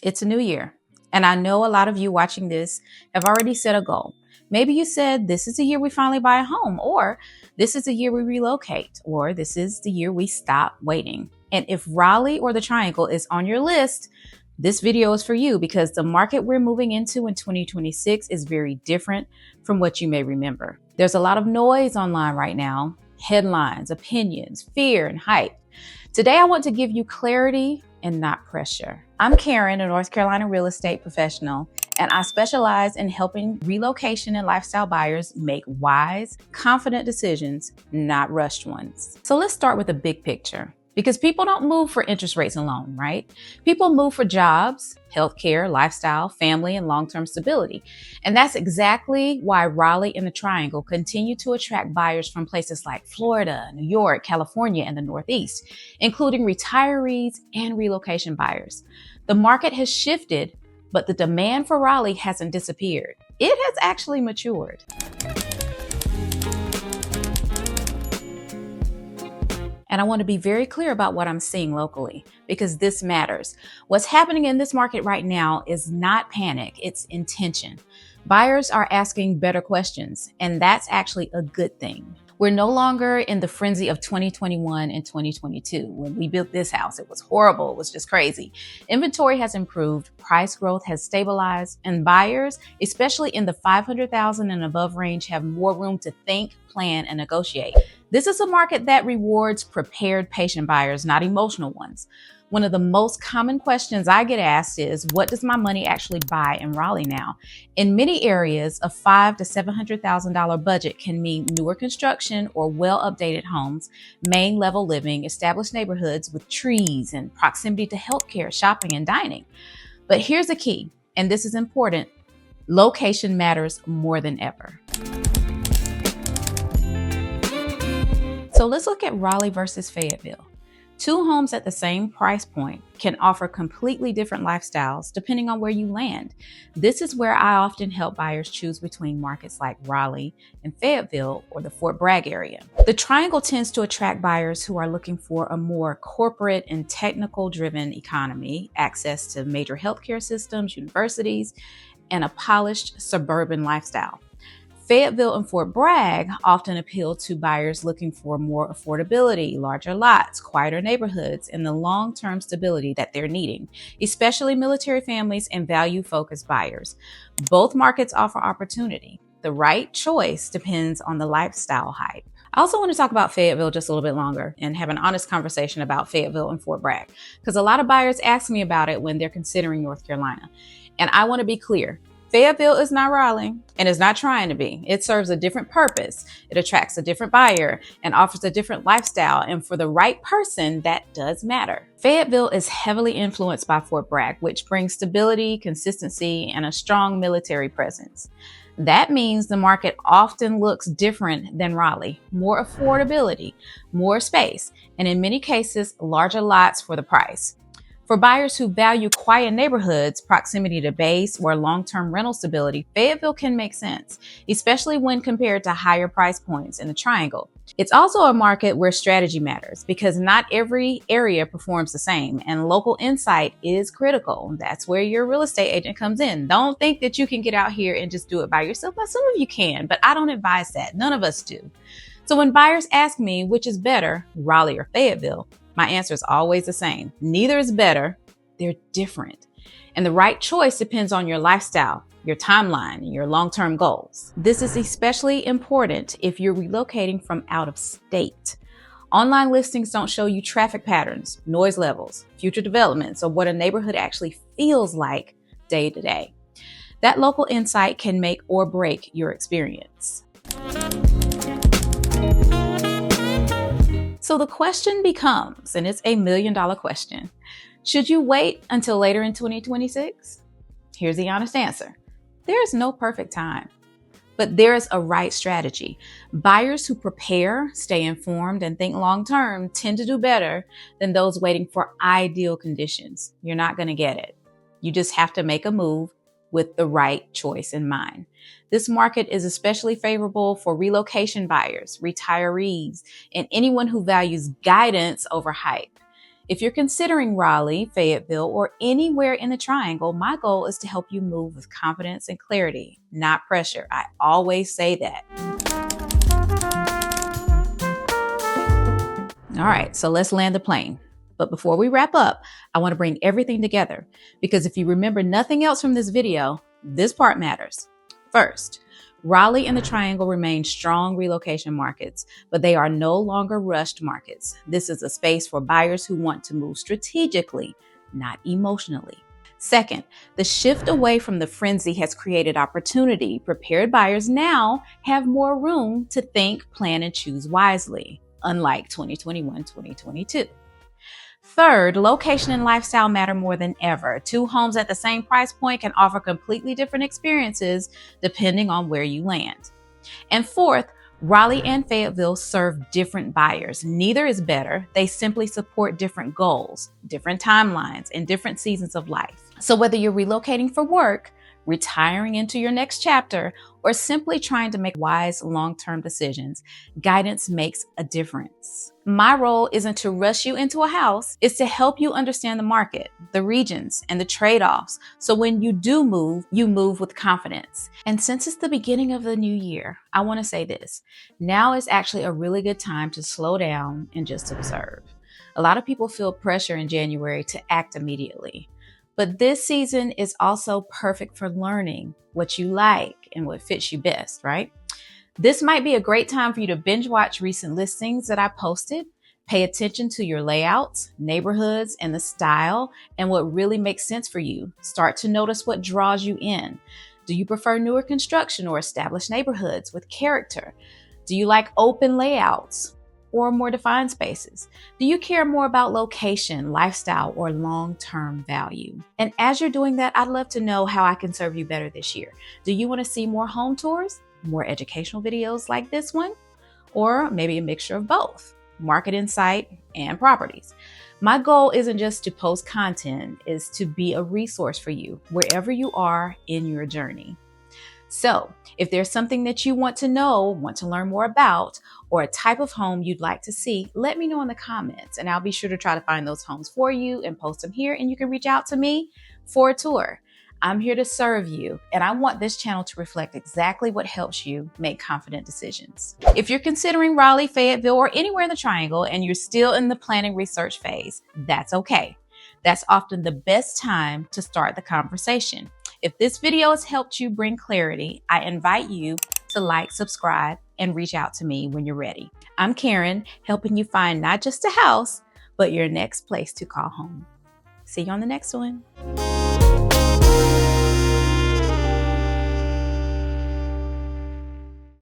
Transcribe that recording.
It's a new year, and I know a lot of you watching this have already set a goal. Maybe you said this is the year we finally buy a home, or this is the year we relocate, or this is the year we stop waiting. And if Raleigh or the Triangle is on your list, this video is for you because the market we're moving into in 2026 is very different from what you may remember. There's a lot of noise online right now, headlines, opinions, fear, and hype. Today, I want to give you clarity and not pressure. I'm Karen, a North Carolina real estate professional, and I specialize in helping relocation and lifestyle buyers make wise, confident decisions, not rushed ones. So let's start with the big picture. Because people don't move for interest rates alone, right? People move for jobs, healthcare, lifestyle, family, and long-term stability. And that's exactly why Raleigh and the Triangle continue to attract buyers from places like Florida, New York, California, and the Northeast, including retirees and relocation buyers. The market has shifted, but the demand for Raleigh hasn't disappeared. It has actually matured. And I want to be very clear about what I'm seeing locally because this matters. What's happening in this market right now is not panic, it's intention. Buyers are asking better questions, and that's actually a good thing. We're no longer in the frenzy of 2021 and 2022. When we built this house, it was horrible. It was just crazy. Inventory has improved, price growth has stabilized, and buyers, especially in the $500,000 and above range, have more room to think, plan, and negotiate. This is a market that rewards prepared, patient buyers, not emotional ones. One of the most common questions I get asked is, what does my money actually buy in Raleigh now? In many areas, a $500,000 to $700,000 budget can mean newer construction or well-updated homes, main level living, established neighborhoods with trees and proximity to healthcare, shopping, and dining. But here's the key, and this is important: location matters more than ever. So let's look at Raleigh versus Fayetteville. Two homes at the same price point can offer completely different lifestyles depending on where you land. This is where I often help buyers choose between markets like Raleigh and Fayetteville or the Fort Bragg area. The Triangle tends to attract buyers who are looking for a more corporate and technical-driven economy, access to major healthcare systems, universities, and a polished suburban lifestyle. Fayetteville and Fort Bragg often appeal to buyers looking for more affordability, larger lots, quieter neighborhoods, and the long-term stability that they're needing, especially military families and value-focused buyers. Both markets offer opportunity. The right choice depends on the lifestyle hype. I also want to talk about Fayetteville just a little bit longer and have an honest conversation about Fayetteville and Fort Bragg, because a lot of buyers ask me about it when they're considering North Carolina. And I want to be clear. Fayetteville is not Raleigh and is not trying to be. It serves a different purpose. It attracts a different buyer and offers a different lifestyle. And for the right person, that does matter. Fayetteville is heavily influenced by Fort Bragg, which brings stability, consistency, and a strong military presence. That means the market often looks different than Raleigh. More affordability, more space, and in many cases, larger lots for the price. For buyers who value quiet neighborhoods, proximity to base, or long-term rental stability, Fayetteville can make sense, especially when compared to higher price points in the Triangle. It's also a market where strategy matters because not every area performs the same, and local insight is critical. That's where your real estate agent comes in. Don't think that you can get out here and just do it by yourself. Now, some of you can, but I don't advise that. None of us do. So when buyers ask me which is better, Raleigh or Fayetteville, my answer is always the same. Neither is better. They're different. And the right choice depends on your lifestyle, your timeline, and your long-term goals. This is especially important if you're relocating from out of state. Online listings don't show you traffic patterns, noise levels, future developments, or what a neighborhood actually feels like day to day. That local insight can make or break your experience. So the question becomes, and it's $1 million question, should you wait until later in 2026? Here's the honest answer. There is no perfect time, but there is a right strategy. Buyers who prepare, stay informed, and think long-term tend to do better than those waiting for ideal conditions. You're not going to get it. You just have to make a move with the right choice in mind. This market is especially favorable for relocation buyers, retirees, and anyone who values guidance over hype. If you're considering Raleigh, Fayetteville, or anywhere in the Triangle, my goal is to help you move with confidence and clarity, not pressure. I always say that. All right, so let's land the plane. But before we wrap up, I want to bring everything together because if you remember nothing else from this video, this part matters. First, Raleigh and the Triangle remain strong relocation markets, but they are no longer rushed markets. This is a space for buyers who want to move strategically, not emotionally. Second, the shift away from the frenzy has created opportunity. Prepared buyers now have more room to think, plan, and choose wisely, unlike 2021-2022. Third, location and lifestyle matter more than ever. Two homes at the same price point can offer completely different experiences depending on where you land. And fourth, Raleigh and Fayetteville serve different buyers. Neither is better. They simply support different goals, different timelines, and different seasons of life. So whether you're relocating for work, retiring into your next chapter, or simply trying to make wise long-term decisions, guidance makes a difference. My role isn't to rush you into a house, it's to help you understand the market, the regions, and the trade-offs. So when you do move, you move with confidence. And since it's the beginning of the new year, I want to say this. Now is actually a really good time to slow down and just observe. A lot of people feel pressure in January to act immediately. But this season is also perfect for learning what you like and what fits you best, right? This might be a great time for you to binge watch recent listings that I posted. Pay attention to your layouts, neighborhoods, and the style and what really makes sense for you. Start to notice what draws you in. Do you prefer newer construction or established neighborhoods with character? Do you like open layouts or more defined spaces? Do you care more about location, lifestyle, or long-term value? And as you're doing that, I'd love to know how I can serve you better this year. Do you want to see more home tours, more educational videos like this one, or maybe a mixture of both, market insight and properties? My goal isn't just to post content, it's to be a resource for you wherever you are in your journey. So if there's something that you want to know, want to learn more about, or a type of home you'd like to see, let me know in the comments and I'll be sure to try to find those homes for you and post them here, and you can reach out to me for a tour. I'm here to serve you, and I want this channel to reflect exactly what helps you make confident decisions. If you're considering Raleigh, Fayetteville, or anywhere in the Triangle and you're still in the planning research phase, that's okay. That's often the best time to start the conversation. If this video has helped you bring clarity, I invite you to like, subscribe, and reach out to me when you're ready. I'm Karen, helping you find not just a house, but your next place to call home. See you on the next one.